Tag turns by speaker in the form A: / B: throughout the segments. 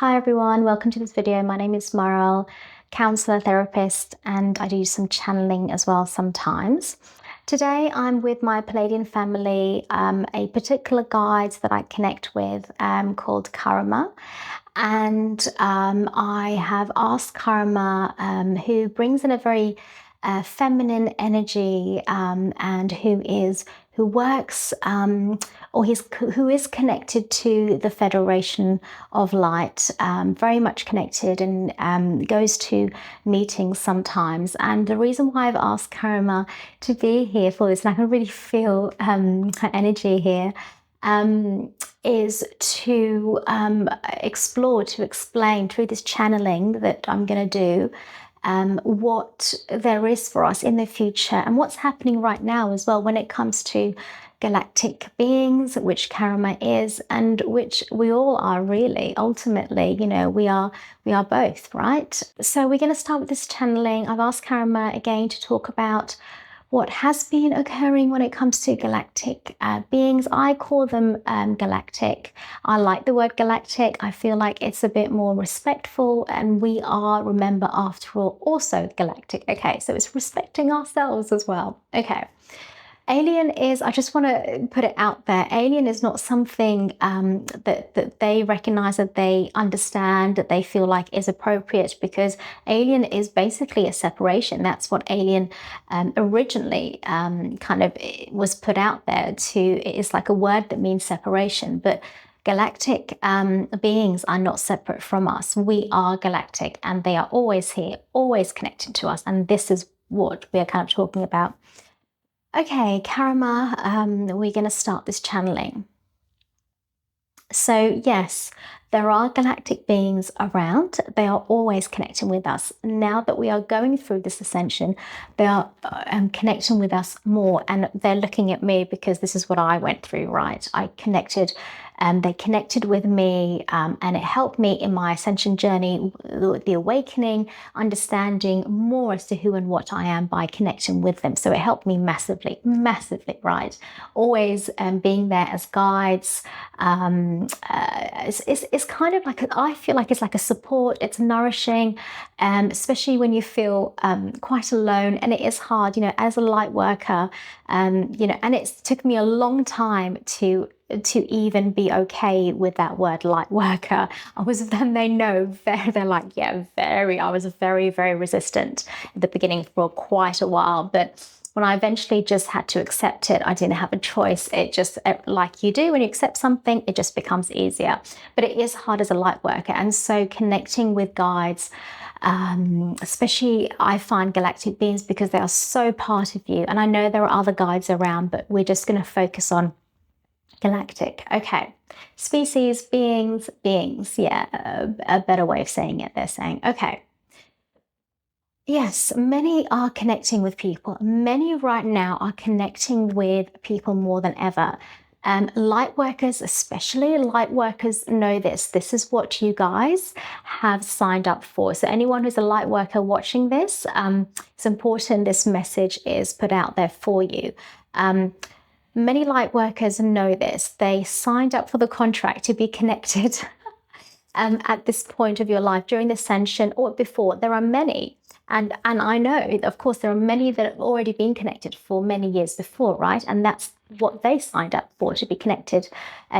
A: Hi everyone, welcome to this video. My name is Maral, counsellor, therapist, and I do some channeling as well sometimes. Today I'm with my Palladian family, a particular guide that I connect with called Karma. And I have asked Karma, who brings in a very feminine energy and who works who is connected to the Federation of Light, very much connected, and goes to meetings sometimes. And the reason why I've asked Karma to be here for this, and I can really feel her energy here, is to explore, to explain through this channeling that I'm going to do what there is for us in the future and what's happening right now as well when it comes to galactic beings, which Karma is, and which we all are really. Ultimately, you know, we are both, right? So we're going to start with this channeling. I've asked Karma again to talk about what has been occurring when it comes to galactic beings. I call them galactic. I like the word galactic. I feel like it's a bit more respectful, and we are, remember, after all, also galactic. Okay, so it's respecting ourselves as well. Okay. Alien is, I just want to put it out there, alien is not something that they recognize, that they understand, that they feel like is appropriate, because alien is basically a separation. That's what alien originally kind of was put out there to. It's like a word that means separation, but galactic beings are not separate from us. We are galactic, and they are always here, always connected to us, and this is what we are kind of talking about. Okay, Karma, we're going to start this channeling. So yes, there are galactic beings around. They are always connecting with us. Now that we are going through this ascension, they are connecting with us more, and they're looking at me because this is what I went through, right? They connected with me, and it helped me in my ascension journey, the awakening, understanding more as to who and what I am by connecting with them. So it helped me massively, right? Always being there as guides. It's kind of like, I feel like it's like a support. It's nourishing, especially when you feel quite alone, and it is hard, you know, as a light worker, you know, and it took me a long time to even be okay with that word, light worker. I was, then they know, they're like, yeah, I was very, very resistant at the beginning for quite a while, but when I eventually just had to accept it, I didn't have a choice. It just, like you do when you accept something, it just becomes easier. But it is hard as a light worker. And so connecting with guides, especially I find galactic beings, because they are so part of you. And I know there are other guides around, but we're just going to focus on galactic. Okay. Species, beings, yeah, a better way of saying it, they're saying. Okay. Yes, many are connecting with people. Many right now are connecting with people more than ever. Light workers, especially light workers, know this. This is what you guys have signed up for. So anyone who's a light worker watching this, it's important this message is put out there for you. Many light workers know this. They signed up for the contract to be connected at this point of your life, during the ascension or before. There are many. And I know, of course, there are many that have already been connected for many years before, right? And that's what they signed up for, to be connected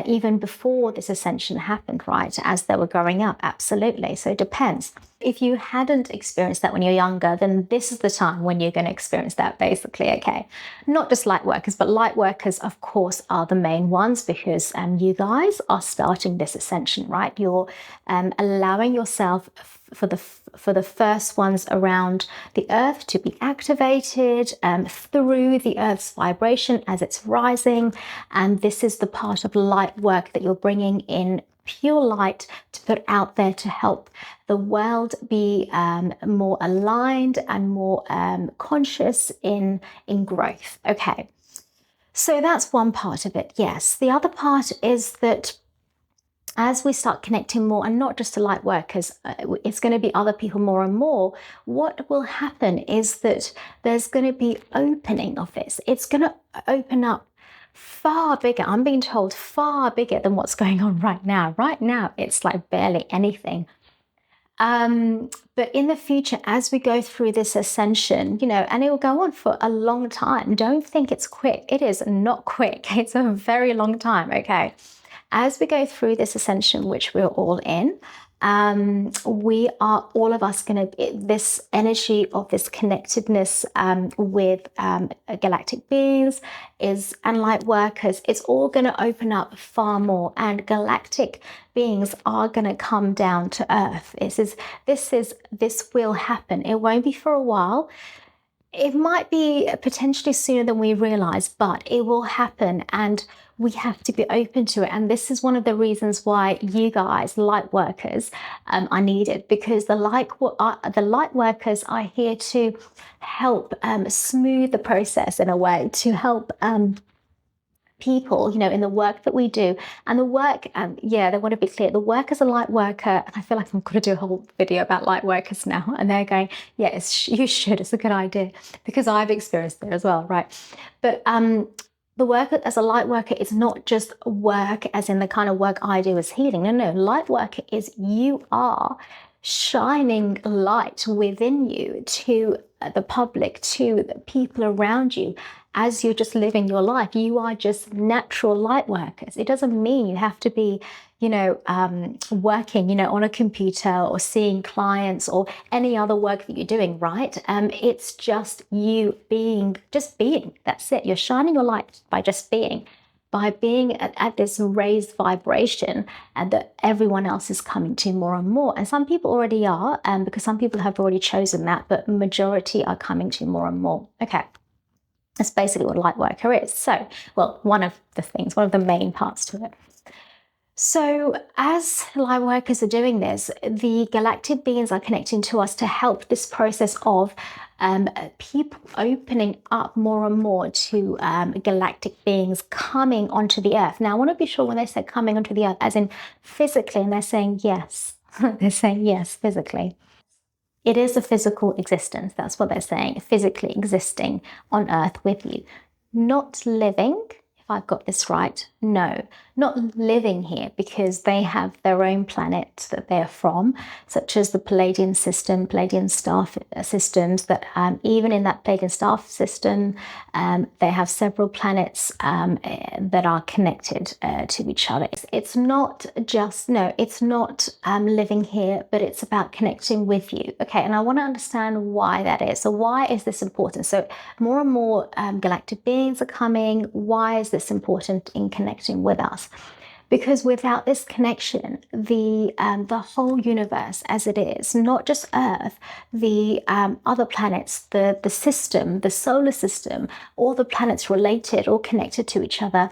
A: even before this ascension happened, right? As they were growing up, absolutely. So it depends. If you hadn't experienced that when you're younger, then this is the time when you're going to experience that, basically, okay? Not just light workers, but light workers, of course, are the main ones, because you guys are starting this ascension, right? You're allowing yourself for the first ones around the earth to be activated through the earth's vibration as it's rising. And this is the part of light work that you're bringing in, pure light, to put out there to help the world be more aligned and more conscious in growth. Okay, so that's one part of it. Yes, the other part is that as we start connecting more, and not just to light workers, it's going to be other people more and more. What will happen is that there's going to be opening of this. It's going to open up far bigger. I'm being told far bigger than what's going on right now. Right now, it's like barely anything. But in the future, as we go through this ascension, and it will go on for a long time. Don't think it's quick. It is not quick. It's a very long time. Okay. As we go through this ascension, which we're all in, we are all of us going to, this energy of this connectedness with galactic beings and light workers, it's all going to open up far more, and galactic beings are going to come down to earth. This will happen. It won't be for a while. It might be potentially sooner than we realize, but it will happen, and we have to be open to it. And this is one of the reasons why you guys, light workers, are needed, because the light workers are here to help smooth the process in a way, to help people, in the work that we do. And the work, they want to be clear, the work as a light worker, and I feel like I'm going to do a whole video about light workers now, and they're going, yes, you should, it's a good idea, because I've experienced it as well, right? But the work as a light worker is not just work as in the kind of work I do as healing. No, light worker is you are shining light within you to the public, to the people around you. As you're just living your life, you are just natural light workers. It doesn't mean you have to be, working, on a computer or seeing clients or any other work that you're doing, right? It's just you being. That's it. You're shining your light by just being. By being at this raised vibration, and that everyone else is coming to more and more. And some people already are, because some people have already chosen that, but majority are coming to more and more. Okay. That's basically what a light worker is. So, one of the main parts to it. So as light workers are doing this, the galactic beings are connecting to us to help this process of people opening up more and more to galactic beings coming onto the earth. Now, I want to be sure when they say coming onto the earth, as in physically, and they're saying yes. They're saying yes, physically. It is a physical existence. That's what they're saying, physically existing on earth with you. Not living, if I've got this right, no, not living here, because they have their own planet that they're from, such as the Palladian system, Palladian star systems, that even in that Palladian star system, they have several planets that are connected to each other. It's not living here, but it's about connecting with you. Okay, and I want to understand why that is. So why is this important? So more and more galactic beings are coming. Why is this important in connecting with us? Because without this connection, the whole universe as it is, not just Earth, the other planets, the system, the solar system, all the planets related, all connected to each other,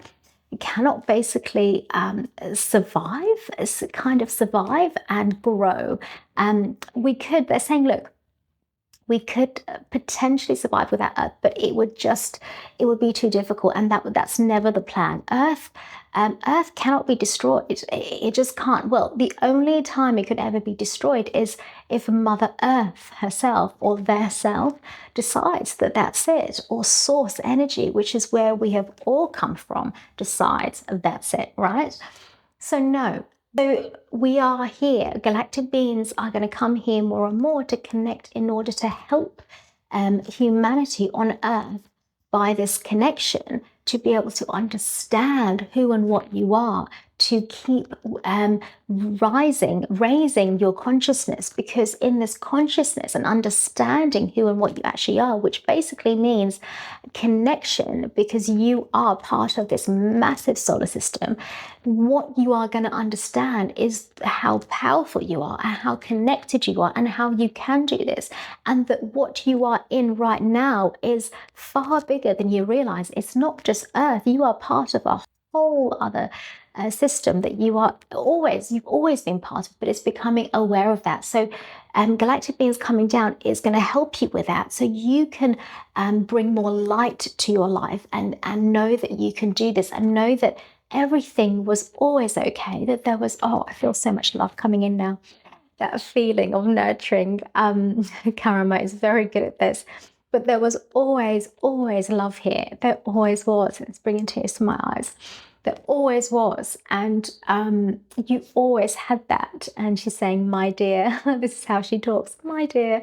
A: cannot basically survive and grow. They're saying, look, we could potentially survive without Earth, but it would be too difficult, and that's never the plan. Earth cannot be destroyed. It just can't. Well, the only time it could ever be destroyed is if Mother Earth herself or their self decides that that's it, or source energy, which is where we have all come from, decides that's it, right? So no. So we are here. Galactic beings are going to come here more and more to connect in order to help humanity on Earth by this connection, to be able to understand who and what you are, to keep raising your consciousness, because in this consciousness and understanding who and what you actually are, which basically means connection, because you are part of this massive solar system, what you are going to understand is how powerful you are and how connected you are and how you can do this, and that what you are in right now is far bigger than you realize. It's not just Earth. You are part of a whole other system that you've always been part of, but it's becoming aware of that. So galactic beings coming down is going to help you with that, so you can bring more light to your life and know that you can do this, and know that everything was always okay, that there was, I feel so much love coming in now, that feeling of nurturing. Karama is very good at this. But there was always, always love here. There always was. And it's bringing tears to my eyes. There always was. And you always had that. And she's saying, my dear, this is how she talks, my dear.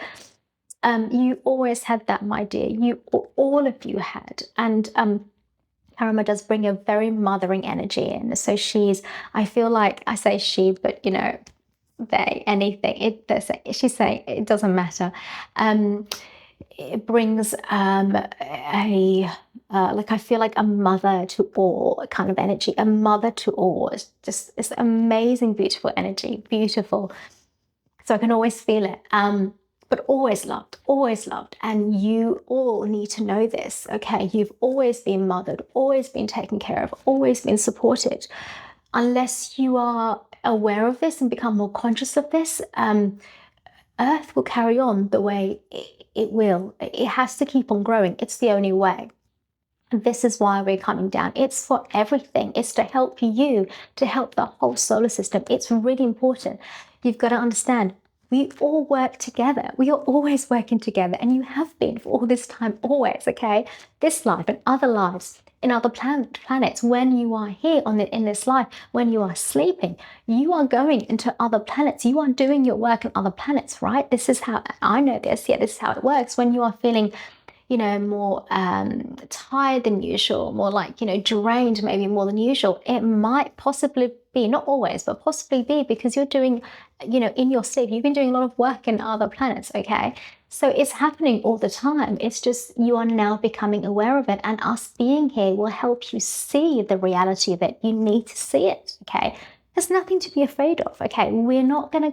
A: You always had that, my dear. You, all of you had. And Karma does bring a very mothering energy in. So I feel like I say she, but they, anything. She's saying it doesn't matter. It brings like I feel like a mother to all kind of energy, a mother to all. It's just this amazing, beautiful energy, beautiful. So I can always feel it. But always loved. And you all need to know this, okay? You've always been mothered, always been taken care of, always been supported. Unless you are aware of this and become more conscious of this, Earth will carry on the way it will. It has to keep on growing. It's the only way. And this is why we're coming down. It's for everything. It's to help you, to help the whole solar system. It's really important. You've got to understand, we all work together. We are always working together, and you have been for all this time, always, okay? This life and other lives in other planets. When you are here in this life, when you are sleeping, you are going into other planets. You are doing your work on other planets, right? This is how I know this. Yeah, this is how it works. When you are feeling more tired than usual, more like, drained maybe more than usual, it might possibly be, not always, but possibly be because you're doing, in your sleep, you've been doing a lot of work in other planets, okay? So it's happening all the time. It's just you are now becoming aware of it, and us being here will help you see the reality that you need to see it, okay? There's nothing to be afraid of, okay? We are not going to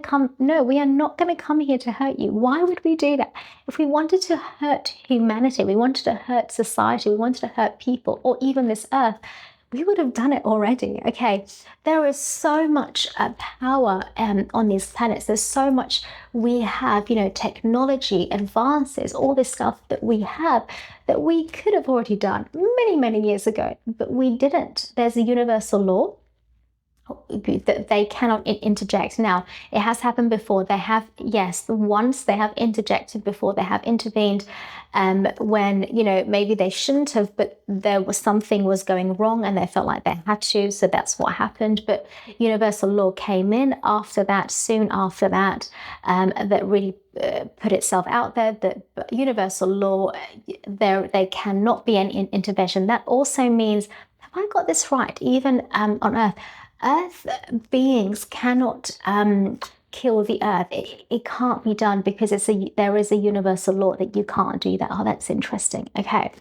A: come here to hurt you. Why would we do that? If we wanted to hurt humanity, we wanted to hurt society, we wanted to hurt people, or even this earth, we would have done it already, okay? There is so much power on these planets. There's so much we have, technology, advances, all this stuff that we have that we could have already done many, many years ago, but we didn't. There's a universal law that they cannot interject. Now, it has happened before. They have, yes, once they have interjected before, they have intervened when, maybe they shouldn't have, but something was going wrong and they felt like they had to, so that's what happened. But universal law came in after that, soon after that, that really put itself out there, that universal law, there cannot be any intervention. That also means, have I got this right? Even on Earth beings cannot kill the Earth. It can't be done because there is a universal law that you can't do that. Oh, that's interesting. Okay.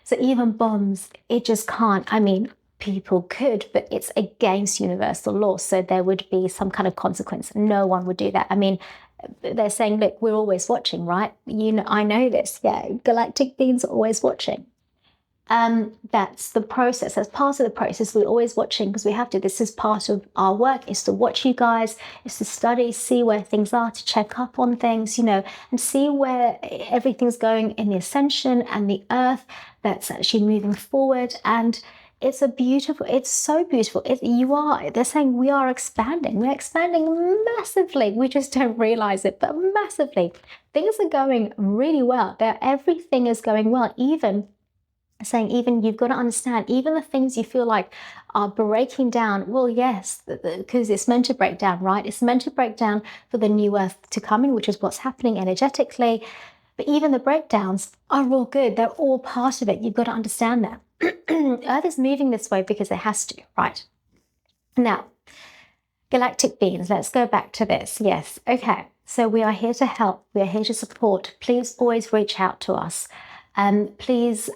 A: So even bombs, it just can't. I mean, people could, but it's against universal law. So there would be some kind of consequence. No one would do that. I mean, they're saying, look, we're always watching, right? I know this. Yeah, galactic beings are always watching. That's the process. That's part of the process. We're always watching because we have to. This is part of our work, is to watch you guys, is to study, see where things are, to check up on things, and see where everything's going in the ascension and the earth that's actually moving forward. And it's so beautiful. They're saying we are expanding. We're expanding massively. We just don't realize it, but massively. Things are going really well. Everything is going well. Even you've got to understand, even the things you feel like are breaking down, well, yes, because it's meant to break down, right? It's meant to break down for the new earth to come in, which is what's happening energetically. But even the breakdowns are all good. They're all part of it. You've got to understand that. Earth is moving this way because it has to, right? Now, galactic beings, let's go back to this. Yes, okay. So we are here to help. We are here to support. Please always reach out to us. Please,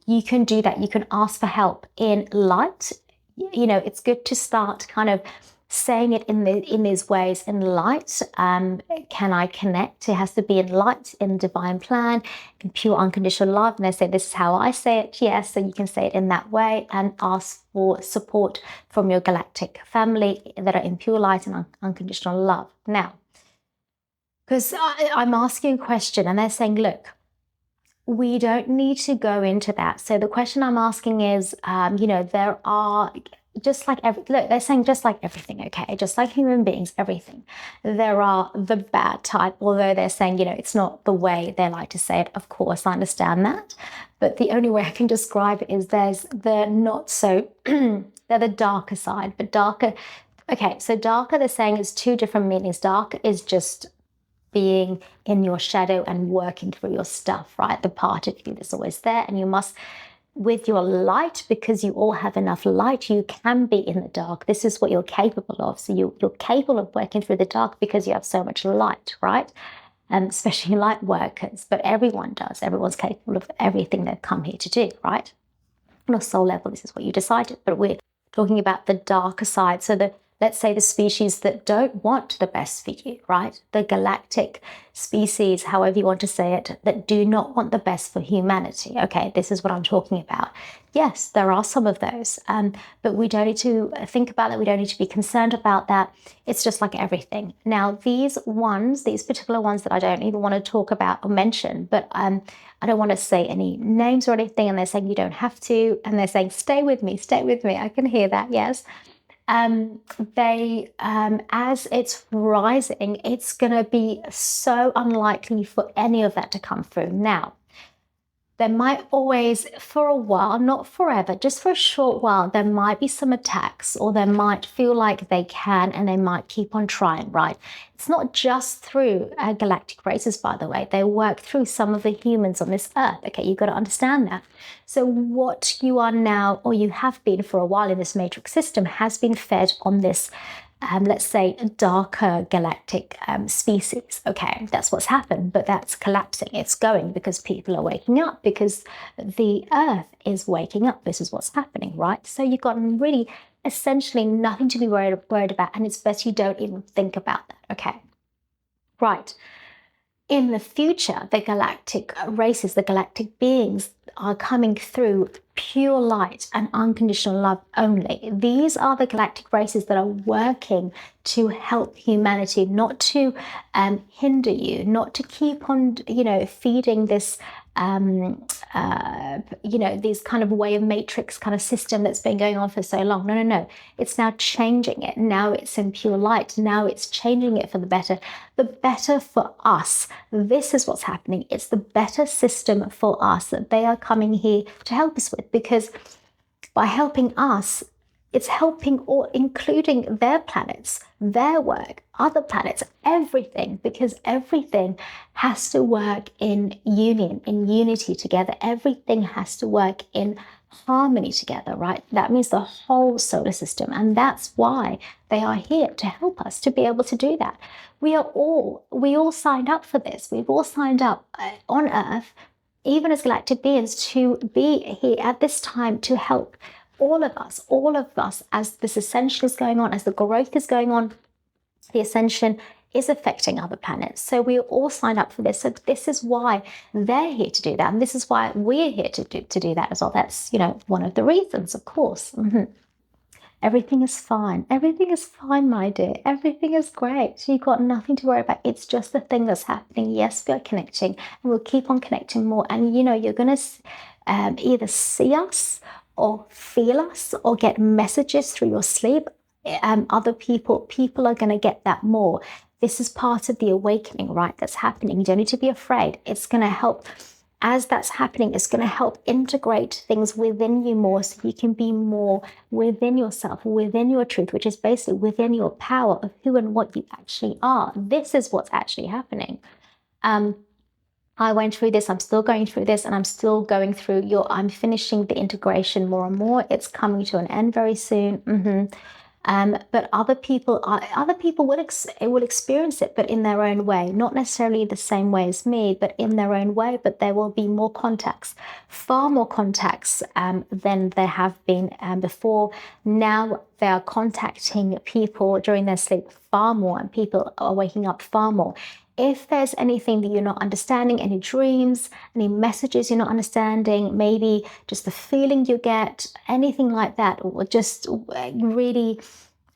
A: you can do that. You can ask for help in light. It's good to start kind of saying it in these ways in light. Can I connect? It has to be in light, in divine plan, in pure unconditional love. And they say, this is how I say it. Yes, so you can say it in that way and ask for support from your galactic family that are in pure light and unconditional love. Now, because I'm asking a question and they're saying, look, we don't need to go into that. So the question I'm asking is, there are look, they're saying just like everything, okay? Just like human beings, everything. There are the bad type, although they're saying, it's not the way they like to say it. Of course, I understand that. But the only way I can describe it is there's the not so, they're the darker side, but darker. Okay, so darker, they're saying is two different meanings. Dark is just being in your shadow and working through your stuff, right? The part of you that's always there, and you must, with your light, because you all have enough light, you can be in the dark. This is what you're capable of. So you're capable of working through the dark because you have so much light, right? And especially light workers, but everyone does. Everyone's capable of everything they've come here to do, right? On a soul level, this is what you decided, but we're talking about the darker side. So let's say the species that don't want the best for you, right? The galactic species, however you want to say it, that do not want the best for humanity. Okay, this is what I'm talking about. Yes, there are some of those, but we don't need to think about that. We don't need to be concerned about that. It's just like everything. Now, these particular ones that I don't even want to talk about or mention, but I don't want to say any names or anything, and they're saying you don't have to, and they're saying, stay with me. I can hear that, yes. As it's rising, it's going to be so unlikely for any of that to come through. Now, there might always, for a while, not forever, just for a short while, there might be some attacks, or they might feel like they can, and they might keep on trying, right? It's not just through galactic races, by the way. They work through some of the humans on this earth. Okay, you've got to understand that. So what you are now, or you have been for a while in this matrix system, has been fed on this let's say, darker galactic species. Okay, that's what's happened, but that's collapsing. It's going because people are waking up, because the Earth is waking up. This is what's happening, right? So you've got really essentially nothing to be worried about, and it's best you don't even think about that. Okay, right. In the future, the galactic races, the galactic beings are coming through pure light and unconditional love only. These are the galactic races that are working to help humanity, not to hinder you, not to keep on, feeding this, these kind of way of matrix kind of system that's been going on for so long. No. It's now changing it. Now it's in pure light. Now it's changing it for the better for us. This is what's happening. It's the better system for us that they are coming here to help us with, because by helping us, it's helping all, including their planets, their work, other planets, everything, because everything has to work in union, in unity together. Everything has to work in harmony together, right? That means the whole solar system. And that's why they are here, to help us to be able to do that. We all signed up for this. We've all signed up on Earth, even as galactic beings, to be here at this time to help all of us, as this ascension is going on, as the growth is going on. The ascension is affecting other planets. So we all signed up for this. So this is why they're here to do that. And this is why we're here to do that as well. That's, one of the reasons, of course. Everything is fine. Everything is fine, my dear. Everything is great. You've got nothing to worry about. It's just the thing that's happening. Yes, we are connecting, and we'll keep on connecting more. And, you're going to either see us or feel us or get messages through your sleep. Other people are going to get that more. This is part of the awakening, right? That's happening. You don't need to be afraid. It's going to help. As that's happening, it's going to help integrate things within you more, so you can be more within yourself, within your truth, which is basically within your power of who and what you actually are. This is what's actually happening. I went through this, I'm still going through this, and I'm still going through I'm finishing the integration more and more. It's coming to an end very soon. But other people will experience it, but in their own way, not necessarily the same way as me, but in their own way. But there will be more contacts, far more contacts than there have been before. Now they are contacting people during their sleep far more, and people are waking up far more. If there's anything that you're not understanding, any dreams, any messages you're not understanding, maybe just the feeling you get, anything like that, or just really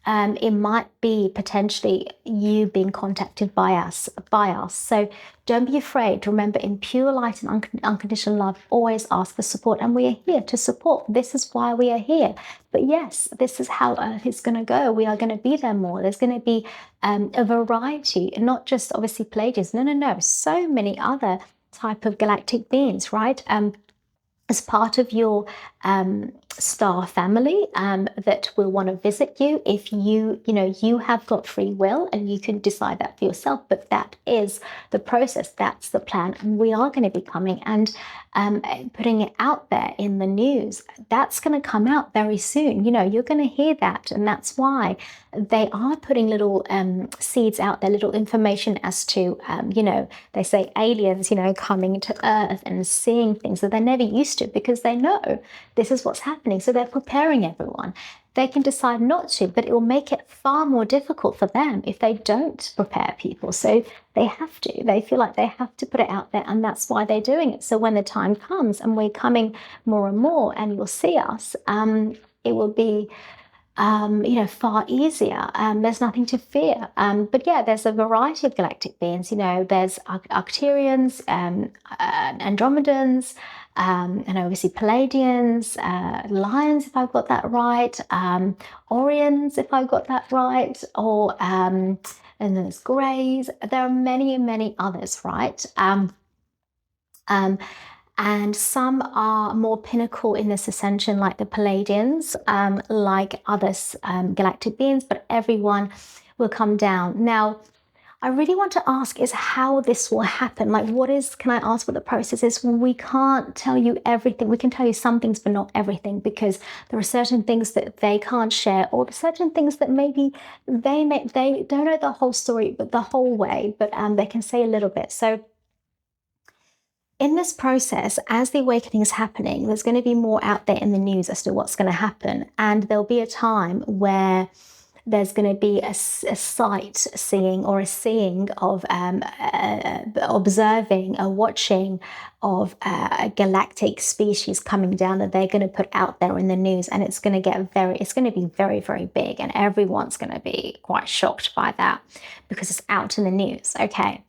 A: it might be potentially you being contacted by us. So don't be afraid. Remember, in pure light and unconditional love, always ask for support. And we are here to support. This is why we are here. But yes, this is how it's going to go. We are going to be there more. There's going to be a variety, not just obviously Pleiadians. No. So many other type of galactic beings, right? As part of your star family that will want to visit you. If you have got free will and you can decide that for yourself, but that is the process, that's the plan. And we are going to be coming and putting it out there in the news. That's going to come out very soon. You're going to hear that. And that's why they are putting little seeds out there, little information as to, they say aliens, coming to Earth and seeing things that they're never used to, because they know this is what's happening. So they're preparing everyone. They can decide not to, but it will make it far more difficult for them if they don't prepare people. So they have to. They feel like they have to put it out there, and that's why they're doing it. So when the time comes and we're coming more and more and you'll see us, it will be far easier. There's nothing to fear. But yeah, there's a variety of galactic beings. There's Arcturians, Andromedans, and obviously Pleiadians, Lions, if I've got that right, Orions, if I've got that right, or and then there's Greys. There are many, many others, right? And some are more pinnacle in this ascension, like the Pleiadians, like other galactic beings, but everyone will come down. Now, I really want to ask is how this will happen. Like, can I ask what the process is? We can't tell you everything. We can tell you some things, but not everything, because there are certain things that they can't share, or certain things that maybe they don't know the whole story, but the whole way, but they can say a little bit. So in this process, as the awakening is happening, there's going to be more out there in the news as to what's going to happen. And there'll be a time where there's going to be a sightseeing or a seeing of observing, a watching of a galactic species coming down that they're going to put out there in the news. And it's going to be very, very big. And everyone's going to be quite shocked by that because it's out in the news. Okay.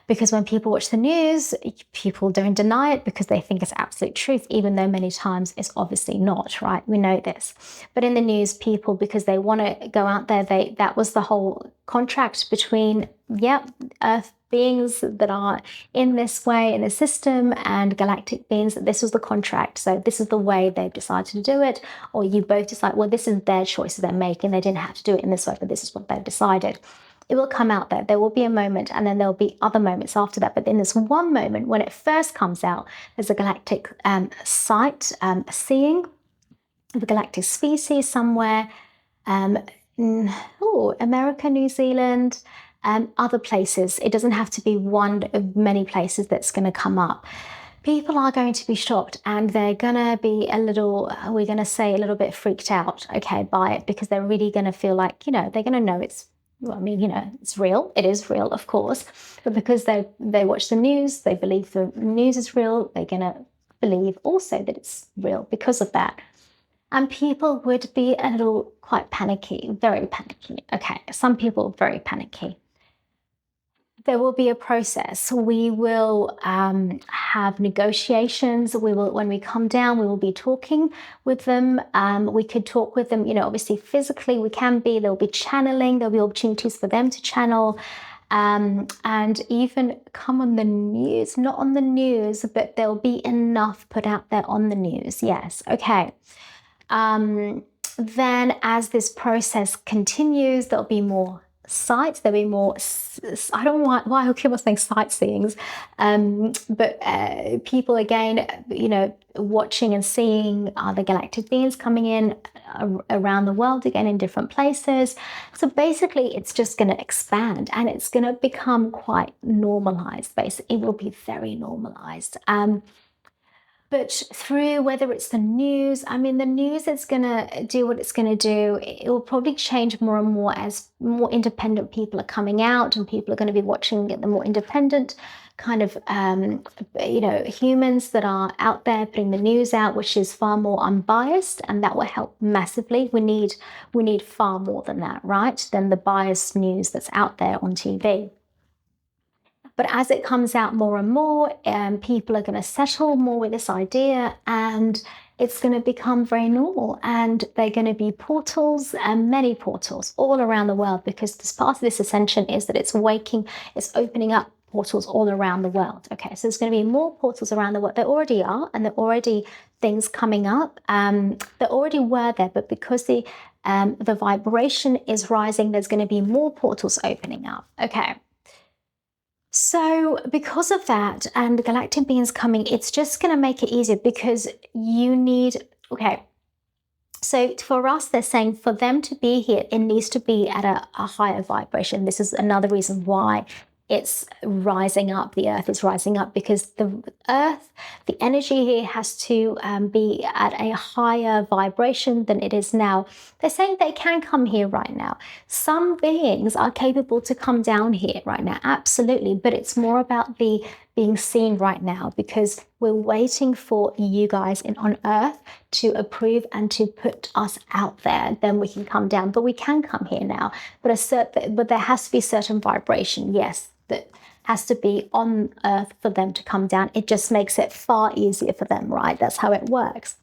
A: Because when people watch the news, people don't deny it because they think it's absolute truth, even though many times it's obviously not, right? We know this. But in the news, people, because they want to go out there, that was the whole contract between, Earth beings that are in this way, in the system, and galactic beings, this was the contract. So this is the way they've decided to do it. Or you both decide, well, this is their choices they're making. They didn't have to do it in this way, but this is what they've decided. It will come out there. There will be a moment, and then there'll be other moments after that. But in this one moment, when it first comes out, there's a galactic seeing of a galactic species somewhere. America, New Zealand, other places. It doesn't have to be one of many places that's going to come up. People are going to be shocked, and they're going to be we're going to say a little bit freaked out, by it, because they're really going to feel like, they're going to know it's real. It is real, of course, but because they watch the news, they believe the news is real, they're going to believe also that it's real because of that. And people would be a little quite panicky, very panicky. Okay, some people very panicky. There will be a process. We will have negotiations. When we come down, we will be talking with them. We could talk with them, obviously physically we can be. There'll be channeling. There'll be opportunities for them to channel and even come on the news. Not on the news, but there'll be enough put out there on the news. Yes. Okay. Then as this process continues, there'll be more sights, there'll be more, I don't know why I keep on saying sightseeings, but people again, watching and seeing other galactic beings coming in around the world, again in different places. So basically it's just going to expand, and it's going to become quite normalized. Basically, it will be very normalized. But through whether it's the news, I mean, the news is going to do what it's going to do. It will probably change more and more as more independent people are coming out and people are going to be watching it, the more independent kind of, humans that are out there putting the news out, which is far more unbiased, and that will help massively. We need far more than that, right? Than the biased news that's out there on TV. But as it comes out more and more, people are going to settle more with this idea, and it's going to become very normal. And they're going to be portals, and many portals all around the world, because this part of this ascension is that it's opening up portals all around the world. Okay, so there's going to be more portals around the world. There already are, and there are already things coming up. There already were there, but because the vibration is rising, there's going to be more portals opening up. Okay. So because of that and the galactic beings coming, it's just going to make it easier because okay. So for us, they're saying for them to be here, it needs to be at a higher vibration. This is another reason why it's rising up. The earth is rising up because the earth, the energy here has to be at a higher vibration than it is now. They're saying they can come here right now. Some beings are capable to come down here right now, absolutely, but it's more about the being seen right now because we're waiting for you guys on earth to approve and to put us out there. Then we can come down, but we can come here now. But there has to be certain vibration, yes, that has to be on earth for them to come down. It just makes it far easier for them, right? That's how it works.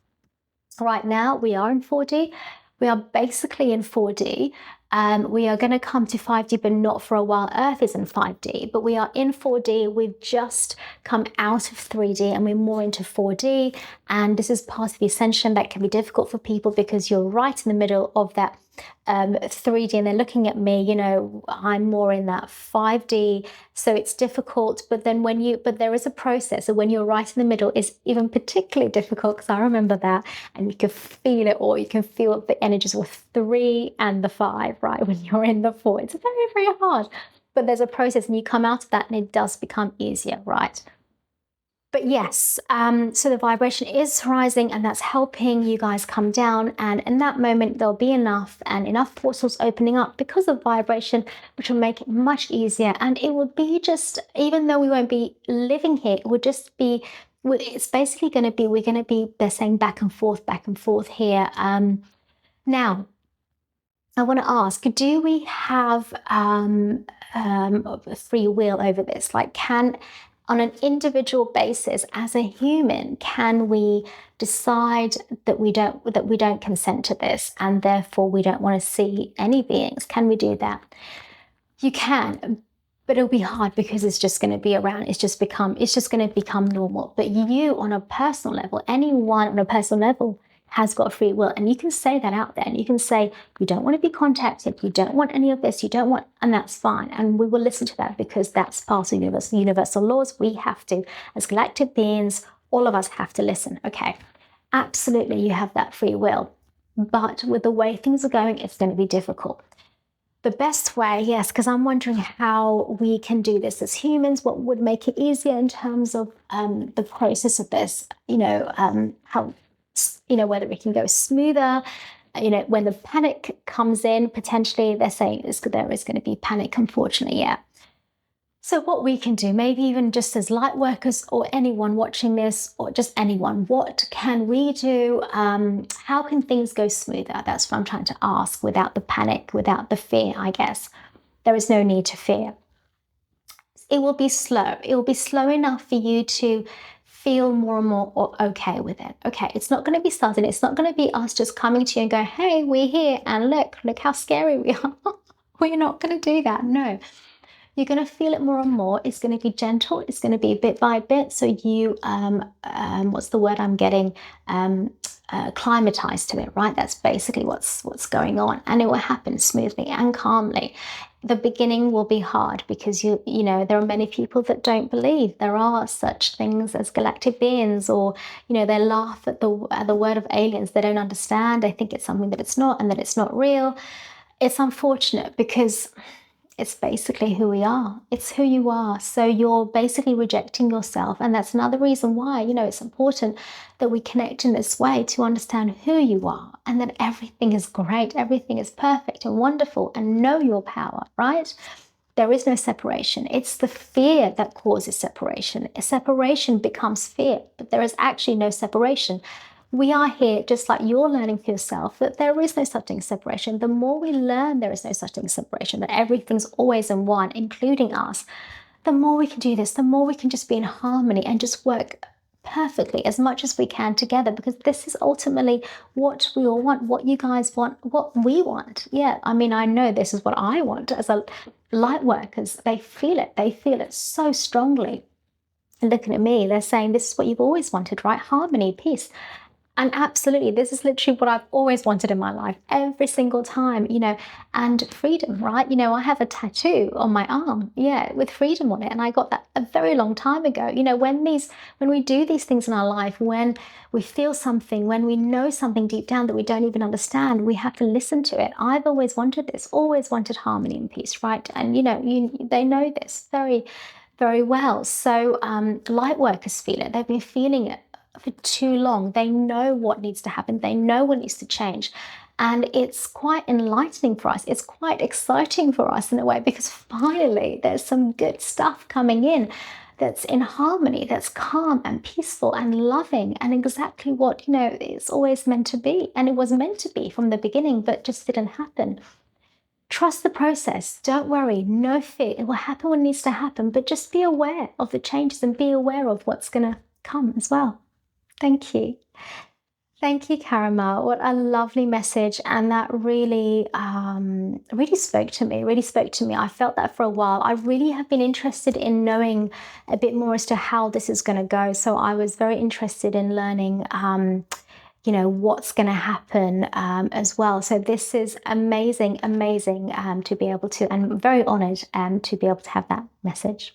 A: Right now, we are in 4D. We are basically in 4D. We are going to come to 5D, but not for a while. Earth is in 5D, but we are in 4D. We've just come out of 3D and we're more into 4D. And this is part of the ascension that can be difficult for people because you're right in the middle of that 3D and they're looking at me, I'm more in that 5D, so it's difficult. But then but there is a process, so when you're right in the middle is even particularly difficult, because I remember that, and you can feel it, or you can feel the energies with 3 and the 5, right? When you're in the 4, it's very, very hard, but there's a process and you come out of that and it does become easier, right? But yes, so the vibration is rising and that's helping you guys come down. And in that moment, there'll be enough portals opening up because of vibration, which will make it much easier. And it will be just, even though we won't be living here, it will just be, it's basically going to be, we're going to be, they're saying back and forth here. Now, I want to ask, do we have free will over this? Like, on an individual basis, as a human, can we decide that we don't consent to this and therefore we don't want to see any beings? Can we do that? You can, but it'll be hard because it's just going to be around. It's just going to become normal. But you, on a personal level, anyone on a personal level has got free will, and you can say that out there, and you can say you don't want to be contacted, you don't want any of this, and that's fine, and we will listen to that because that's part of universal laws. We have to, as galactic beings, all of us have to listen. Okay, absolutely, you have that free will, but with the way things are going, it's going to be difficult. The best way, yes, because I'm wondering how we can do this as humans, what would make it easier in terms of the process of this, how, whether it can go smoother, when the panic comes in, potentially they're saying there is going to be panic, unfortunately, yeah. So what we can do, maybe even just as light workers or anyone watching this, or just anyone, what can we do? How can things go smoother? That's what I'm trying to ask, without the panic, without the fear, I guess. There is no need to fear. It will be slow. It will be slow enough for you to feel more and more okay with it. Okay, it's not going to be sudden. It's not going to be us just coming to you and going, hey, we're here and look how scary we are. We're not going to do that. No, you're going to feel it more and more. It's going to be gentle. It's going to be bit by bit. So you, what's the word I'm getting? Acclimatize to it, right? That's basically what's going on, and it will happen smoothly and calmly. The beginning will be hard because there are many people that don't believe there are such things as galactic beings, or they laugh at the word of aliens. They don't understand. They think it's something that it's not, and that it's not real. It's unfortunate because It's basically who we are. It's who you are. So you're basically rejecting yourself. And that's another reason why, it's important that we connect in this way to understand who you are and that everything is great, everything is perfect and wonderful, and know your power, right? There is no separation. It's the fear that causes separation. Separation becomes fear, but there is actually no separation. We are here, just like you're learning for yourself, that there is no such thing as separation. The more we learn there is no such thing as separation, that everything's always in one, including us, the more we can do this, the more we can just be in harmony and just work perfectly as much as we can together, because this is ultimately what we all want, what you guys want, what we want. Yeah, I mean, I know this is what I want as a light workers. They feel it so strongly. And looking at me, they're saying this is what you've always wanted, right? Harmony, peace. And absolutely, this is literally what I've always wanted in my life, every single time, and freedom, right? I have a tattoo on my arm, yeah, with freedom on it. And I got that a very long time ago. When we do these things in our life, when we feel something, when we know something deep down that we don't even understand, we have to listen to it. I've always wanted this, always wanted harmony and peace, right? And, they know this very, very well. So light workers feel it. They've been feeling it for too long. They know what needs to happen. They know what needs to change. And it's quite enlightening for us. It's quite exciting for us in a way, because finally there's some good stuff coming in that's in harmony, that's calm and peaceful and loving, and exactly what, it's always meant to be. And it was meant to be from the beginning, but just didn't happen. Trust the process. Don't worry. No fear. It will happen when it needs to happen, but just be aware of the changes and be aware of what's going to come as well. Thank you. Thank you, Karima. What a lovely message. And that really, really spoke to me, I felt that for a while. I really have been interested in knowing a bit more as to how this is going to go. So I was very interested in learning, what's going to happen as well. So this is amazing, to be able to, and I'm very honored to be able to have that message.